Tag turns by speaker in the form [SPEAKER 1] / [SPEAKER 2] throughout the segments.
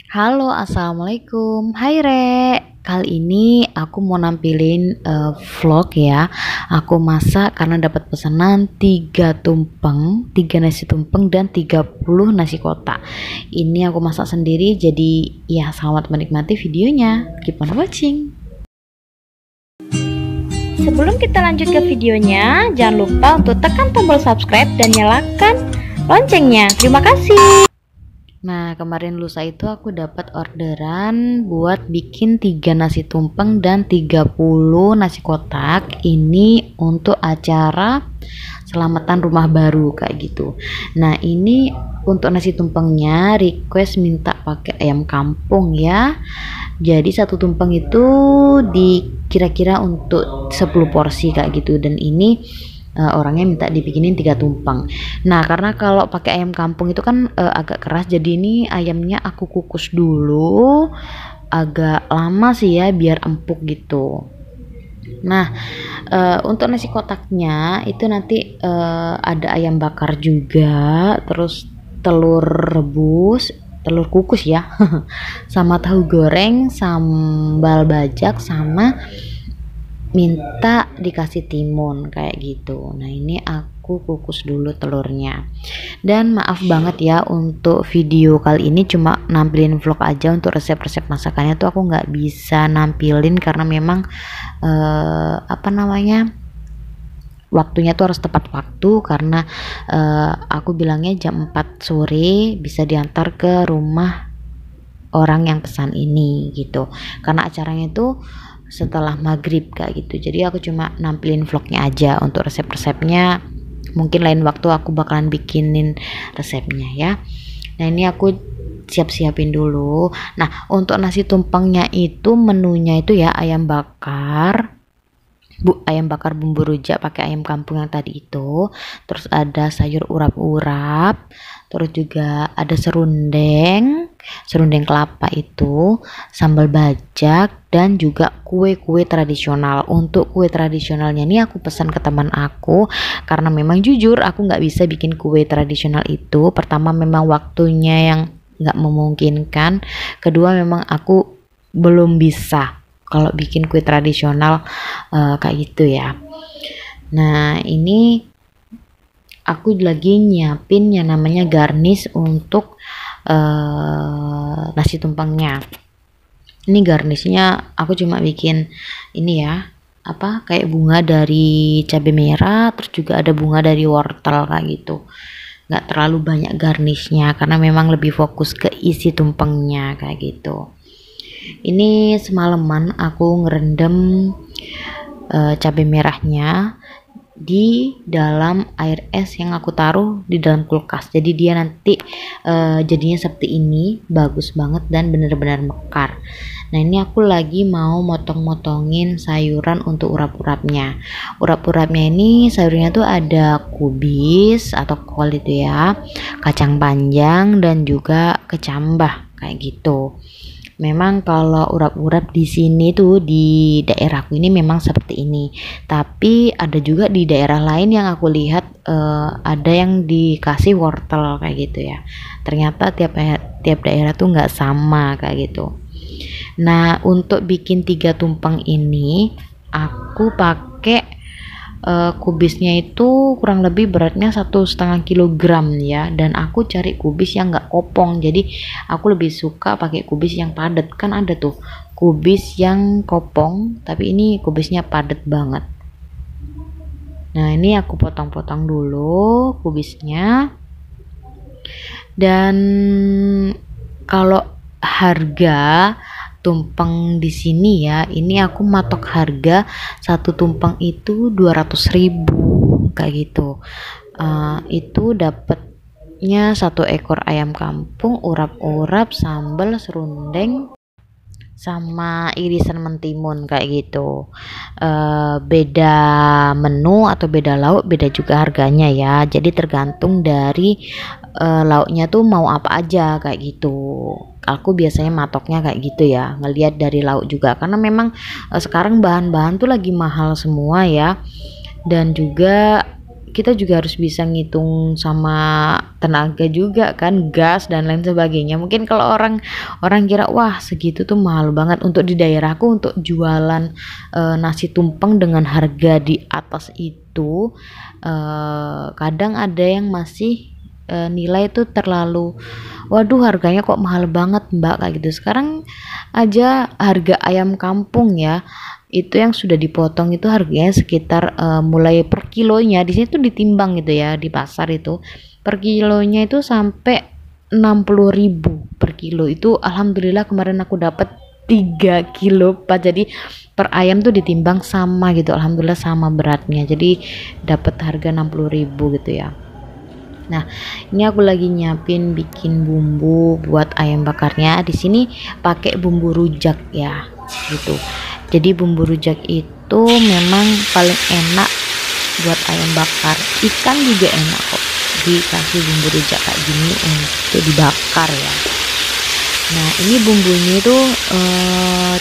[SPEAKER 1] Halo, assalamualaikum. Hai Re, kali ini aku mau nampilin vlog ya. Aku masak karena dapat pesanan 3 tumpeng, 3 nasi tumpeng dan 30 nasi kotak. Ini aku masak sendiri, jadi ya selamat menikmati videonya. Keep on watching.
[SPEAKER 2] Sebelum kita lanjut ke videonya, jangan lupa untuk tekan tombol subscribe dan nyalakan loncengnya. Terima kasih.
[SPEAKER 1] Nah, kemarin lusa itu aku dapat orderan buat bikin 3 nasi tumpeng dan 30 nasi kotak. Ini untuk acara selamatan rumah baru kayak gitu. Nah, ini untuk nasi tumpengnya request minta pakai ayam kampung ya. Jadi satu tumpeng itu kira-kira untuk 10 porsi kayak gitu, dan ini orangnya minta dibikinin 3 tumpeng. Nah, karena kalau pakai ayam kampung itu kan agak keras, jadi ini ayamnya aku kukus dulu agak lama sih ya biar empuk gitu. Nah, untuk nasi kotaknya itu nanti ada ayam bakar juga, terus telur rebus, telur kukus ya, sama tahu goreng, sambal bajak, sama minta dikasih timun kayak gitu. Nah, ini aku kukus dulu telurnya. Dan maaf banget ya, untuk video kali ini cuma nampilin vlog aja. Untuk resep-resep masakannya tuh aku nggak bisa nampilin karena memang apa namanya, waktunya tuh harus tepat waktu, karena aku bilangnya jam 4 sore bisa diantar ke rumah orang yang pesan ini gitu, karena acaranya itu setelah maghrib kayak gitu. Jadi aku cuma nampilin vlognya aja. Untuk resep-resepnya mungkin lain waktu aku bakalan bikinin resepnya ya. Nah, ini aku siap-siapin dulu. Nah, untuk nasi tumpengnya itu menunya itu ya ayam bakar, ayam bakar bumbu rujak pakai ayam kampung yang tadi itu, terus ada sayur urap-urap, terus juga ada serundeng, serundeng kelapa itu, sambal bajak, dan juga kue-kue tradisional. Untuk kue tradisionalnya ini aku pesan ke teman aku karena memang jujur aku nggak bisa bikin kue tradisional itu. Pertama, memang waktunya yang nggak memungkinkan, kedua memang aku belum bisa kalau bikin kue tradisional kayak gitu ya. Nah, ini aku lagi nyiapin yang namanya garnish untuk nasi tumpengnya. Ini garnishnya aku cuma bikin ini ya, apa, kayak bunga dari cabai merah, terus juga ada bunga dari wortel kayak gitu. Nggak terlalu banyak garnishnya karena memang lebih fokus ke isi tumpengnya kayak gitu. Ini semalaman aku ngerendam cabai merahnya di dalam air es yang aku taruh di dalam kulkas, jadi dia nanti jadinya seperti ini, bagus banget dan benar-benar mekar. Nah, ini aku lagi mau motong-motongin sayuran untuk urap-urapnya. Urap-urapnya ini sayurnya tuh ada kubis atau kol itu ya, kacang panjang, dan juga kecambah kayak gitu. Memang kalau urap-urap di sini tuh di daerahku ini memang seperti ini. Tapi ada juga di daerah lain yang aku lihat ada yang dikasih wortel kayak gitu ya. Ternyata tiap daerah tuh nggak sama kayak gitu. Nah, untuk bikin 3 tumpeng ini aku pakai kubisnya itu kurang lebih beratnya 1,5 kilogram ya, dan aku cari kubis yang nggak kopong. Jadi aku lebih suka pakai kubis yang padat. Kan ada tuh kubis yang kopong, tapi ini kubisnya padat banget. Nah, ini aku potong-potong dulu kubisnya. Dan kalau harga tumpeng di sini ya, ini aku matok harga satu tumpeng itu 200.000 kayak gitu. Itu dapatnya 1 ekor ayam kampung, urap-urap, sambal, serundeng, sama irisan mentimun kayak gitu. Beda menu atau beda lauk, beda juga harganya ya. Jadi tergantung dari lauknya tuh mau apa aja kayak gitu. Aku biasanya matoknya kayak gitu ya, ngelihat dari lauk juga, karena memang sekarang bahan-bahan tuh lagi mahal semua ya. Dan juga kita juga harus bisa ngitung sama tenaga juga kan, gas dan lain sebagainya. Mungkin kalau orang kira wah segitu tuh mahal banget. Untuk di daerahku untuk jualan nasi tumpeng dengan harga di atas itu kadang ada yang masih nilai itu terlalu, waduh harganya kok mahal banget mbak, kayak gitu. Sekarang aja harga ayam kampung ya, itu yang sudah dipotong itu harganya sekitar mulai per kilonya, di sini tuh ditimbang gitu ya, di pasar itu per kilonya itu sampai 60.000 per kilo. Itu alhamdulillah kemarin aku dapat 3 kilo pak, jadi per ayam tuh ditimbang sama gitu, alhamdulillah sama beratnya, jadi dapat harga 60.000 gitu ya. Nah, ini aku lagi nyiapin bikin bumbu buat ayam bakarnya. Di sini pakai bumbu rujak ya, gitu. Jadi bumbu rujak itu memang paling enak buat ayam bakar. Ikan juga enak kok. Dikasih bumbu rujak kayak gini untuk dibakar ya. Nah, ini bumbunya itu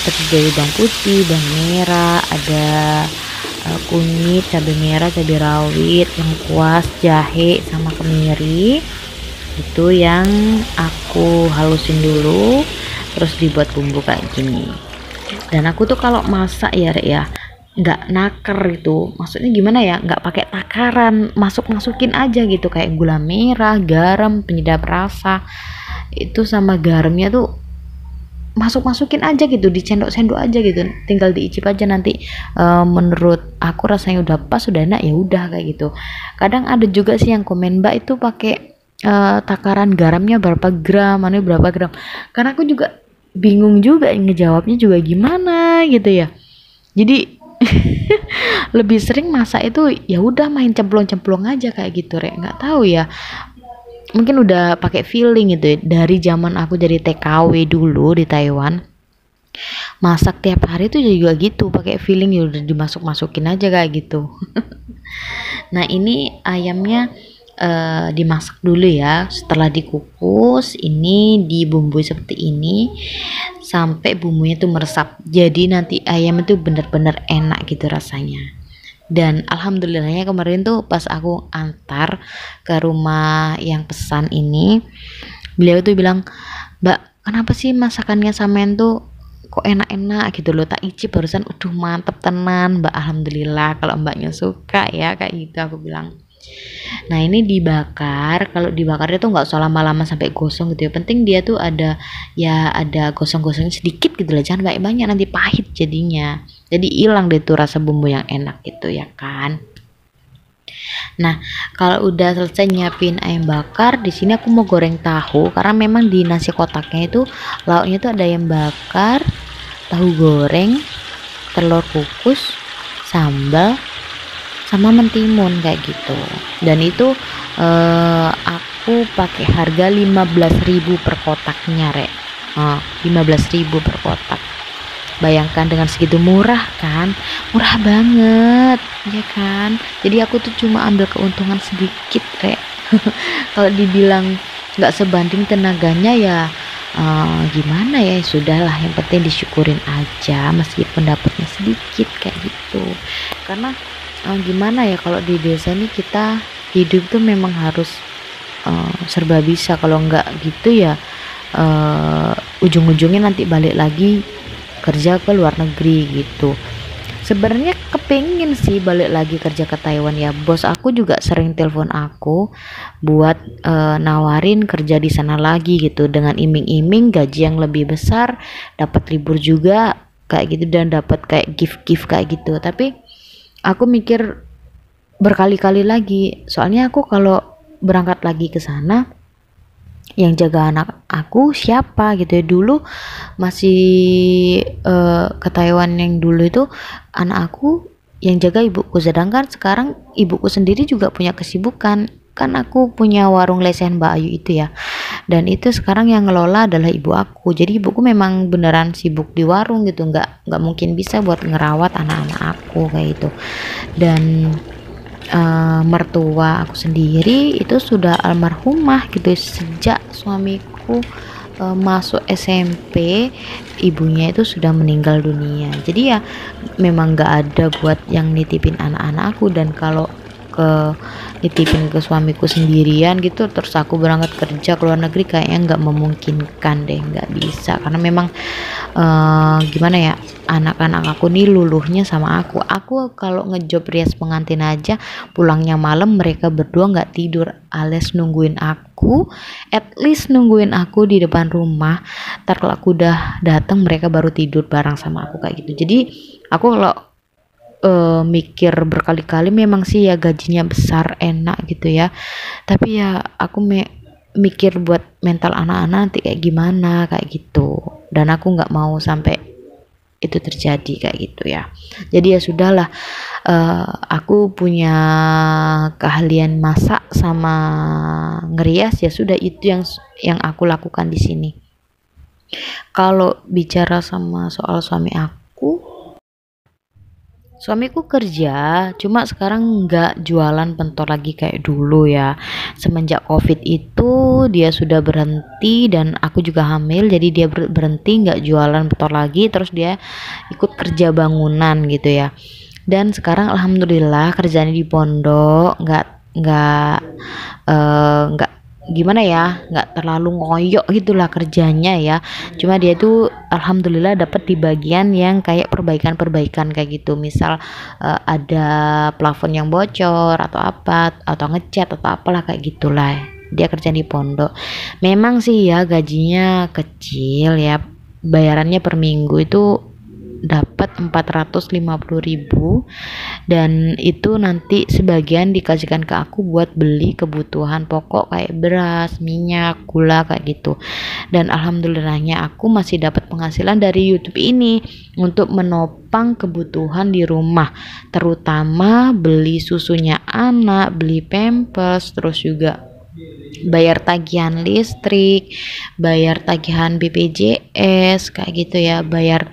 [SPEAKER 1] terdiri dari bawang putih, bawang merah, ada kunyit, cabai merah, cabai rawit, lengkuas, jahe, sama kemiri. Itu yang aku halusin dulu, terus dibuat bumbu kayak gini. Dan aku tuh kalau masak ya Rek ya, nggak naker itu, maksudnya gimana ya, nggak pakai takaran, masukin aja gitu, kayak gula merah, garam, penyedap rasa, itu sama garamnya tuh masukin aja gitu, dicendok-sendok aja gitu, tinggal diicip aja nanti menurut aku rasanya udah pas, udah enak ya udah kayak gitu. Kadang ada juga sih yang komen mbak itu pakai takaran garamnya berapa gram, mana berapa gram, karena aku juga bingung juga ngejawabnya juga gimana gitu ya. Jadi lebih sering masak itu ya udah main cemplung-cemplung aja kayak gitu Rek, nggak tahu ya, mungkin udah pakai feeling gitu ya. Dari zaman aku jadi TKW dulu di Taiwan, masak tiap hari tuh juga gitu, pakai feeling, ya udah dimasukin aja kayak gitu. Nah, ini ayamnya dimasak dulu ya. Setelah dikukus, ini dibumbui seperti ini sampai bumbunya tuh meresap. Jadi nanti ayam itu bener-bener enak gitu rasanya. Dan alhamdulillahnya kemarin tuh pas aku antar ke rumah yang pesan ini, beliau tuh bilang, mbak kenapa sih masakannya sampean tuh kok enak-enak gitu loh, tak icip barusan, mantep tenan mbak, alhamdulillah kalau mbaknya suka ya kayak gitu, aku bilang. Nah, ini dibakar. Kalau dibakarnya tuh nggak usah lama-lama sampai gosong gitu ya, penting dia tuh ada gosong-gosongnya sedikit gitu lah, jangan banyak-banyak, nanti pahit jadinya, jadi hilang deh tuh rasa bumbu yang enak gitu ya kan. Nah, kalau udah selesai nyiapin ayam bakar, di sini aku mau goreng tahu, karena memang di nasi kotaknya itu lauknya tuh ada ayam bakar, tahu goreng, telur kukus, sambal, sama mentimun kayak gitu. Dan itu aku pakai harga 15.000 per kotaknya Rek. 15.000 per kotak. Bayangkan dengan segitu murah kan, murah banget ya kan. Jadi aku tuh cuma ambil keuntungan sedikit Rek. Kalau dibilang nggak sebanding tenaganya ya gimana ya, sudahlah, yang penting disyukurin aja meskipun dapatnya sedikit kayak gitu. Karena gimana ya, kalau di desa ini kita hidup tuh memang harus serba bisa, kalau nggak gitu ya ujung-ujungnya nanti balik lagi kerja ke luar negeri gitu. Sebenarnya kepingin sih balik lagi kerja ke Taiwan ya, bos aku juga sering telepon aku buat nawarin kerja di sana lagi gitu, dengan iming-iming gaji yang lebih besar, dapat libur juga kayak gitu, dan dapat kayak gift kayak gitu. Tapi aku mikir berkali-kali lagi, soalnya aku kalau berangkat lagi ke sana yang jaga anak aku siapa gitu ya. Dulu masih ke Taiwan yang dulu itu anak aku yang jaga ibuku, sedangkan sekarang ibuku sendiri juga punya kesibukan, kan aku punya warung lesehan Mbak Ayu itu ya, dan itu sekarang yang ngelola adalah ibu aku. Jadi ibuku memang beneran sibuk di warung gitu, nggak mungkin bisa buat ngerawat anak-anak aku kayak gitu. Dan mertua aku sendiri itu sudah almarhumah gitu, sejak suamiku masuk SMP ibunya itu sudah meninggal dunia. Jadi ya memang nggak ada buat yang nitipin anak-anak aku. Dan kalau nitipin ke suamiku sendirian gitu, terus aku berangkat kerja ke luar negeri, kayaknya nggak memungkinkan deh, nggak bisa, karena memang gimana ya, anak-anak aku nih luluhnya sama aku kalau ngejob rias pengantin aja pulangnya malam, mereka berdua nggak tidur alias nungguin aku, at least nungguin aku di depan rumah. Ntar kalau aku udah datang mereka baru tidur bareng sama aku kayak gitu. Jadi aku kalau mikir berkali-kali, memang sih ya gajinya besar enak gitu ya, tapi ya aku mikir buat mental anak-anak nanti kayak gimana kayak gitu, dan aku nggak mau sampai itu terjadi kayak gitu ya. Jadi ya sudahlah, aku punya keahlian masak sama ngerias, ya sudah itu yang aku lakukan di sini. Kalau bicara sama soal suamiku kerja, cuma sekarang nggak jualan pentol lagi kayak dulu ya. Semenjak COVID itu dia sudah berhenti, dan aku juga hamil, jadi dia berhenti nggak jualan pentol lagi, terus dia ikut kerja bangunan gitu ya. Dan sekarang alhamdulillah kerjanya di pondok, nggak gimana ya, nggak terlalu ngoyok gitulah kerjanya ya. Cuma dia tuh alhamdulillah dapat di bagian yang kayak perbaikan kayak gitu, misal ada plafon yang bocor atau apa, atau ngecat atau apalah kayak gitulah. Dia kerja di pondok. Memang sih ya gajinya kecil ya, bayarannya per minggu itu dapat 450.000, dan itu nanti sebagian dikasihkan ke aku buat beli kebutuhan pokok kayak beras, minyak, gula kayak gitu. Dan alhamdulillahnya aku masih dapat penghasilan dari YouTube ini untuk menopang kebutuhan di rumah, terutama beli susunya anak, beli pampers, terus juga bayar tagihan listrik, bayar tagihan BPJS kayak gitu ya, bayar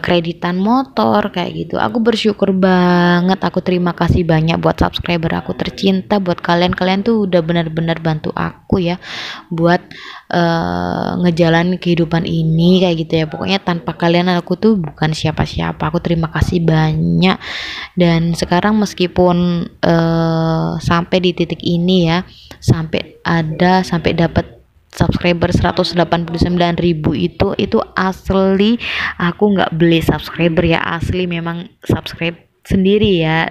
[SPEAKER 1] kreditan motor kayak gitu. Aku bersyukur banget, aku terima kasih banyak buat subscriber aku tercinta, buat kalian tuh udah benar-benar bantu aku ya buat ngejalanin kehidupan ini kayak gitu ya. Pokoknya tanpa kalian aku tuh bukan siapa-siapa. Aku terima kasih banyak. Dan sekarang meskipun sampai di titik ini ya, sampai dapat subscriber 189.000 itu asli aku nggak beli subscriber ya, asli memang subscribe sendiri ya.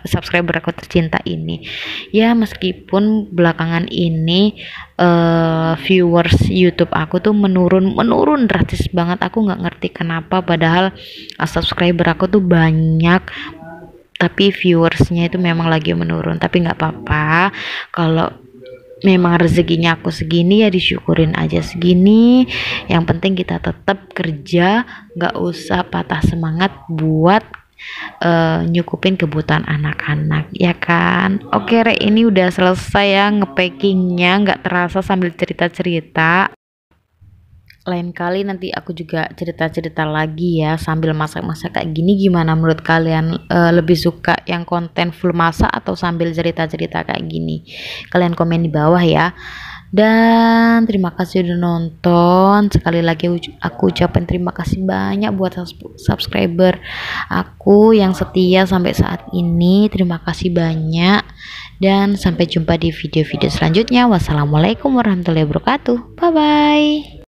[SPEAKER 1] Subscriber aku tercinta ini ya, meskipun belakangan ini viewers YouTube aku tuh menurun drastis banget. Aku nggak ngerti kenapa, padahal subscriber aku tuh banyak, tapi viewersnya itu memang lagi menurun. Tapi nggak apa-apa, kalau memang rezekinya aku segini ya disyukurin aja segini. Yang penting kita tetap kerja, nggak usah patah semangat buat nyukupin kebutuhan anak-anak ya kan. Oke Re, ini udah selesai ya ngepackingnya, nggak terasa sambil cerita-cerita. Lain kali nanti aku juga cerita-cerita lagi ya sambil masak-masak kayak gini. Gimana menurut kalian, lebih suka yang konten full masak atau sambil cerita-cerita kayak gini? Kalian komen di bawah ya. Dan terima kasih udah nonton. Sekali lagi aku ucapin terima kasih banyak buat subscriber aku yang setia sampai saat ini. Terima kasih banyak, dan sampai jumpa di video-video selanjutnya. Wassalamualaikum warahmatullahi wabarakatuh. Bye bye.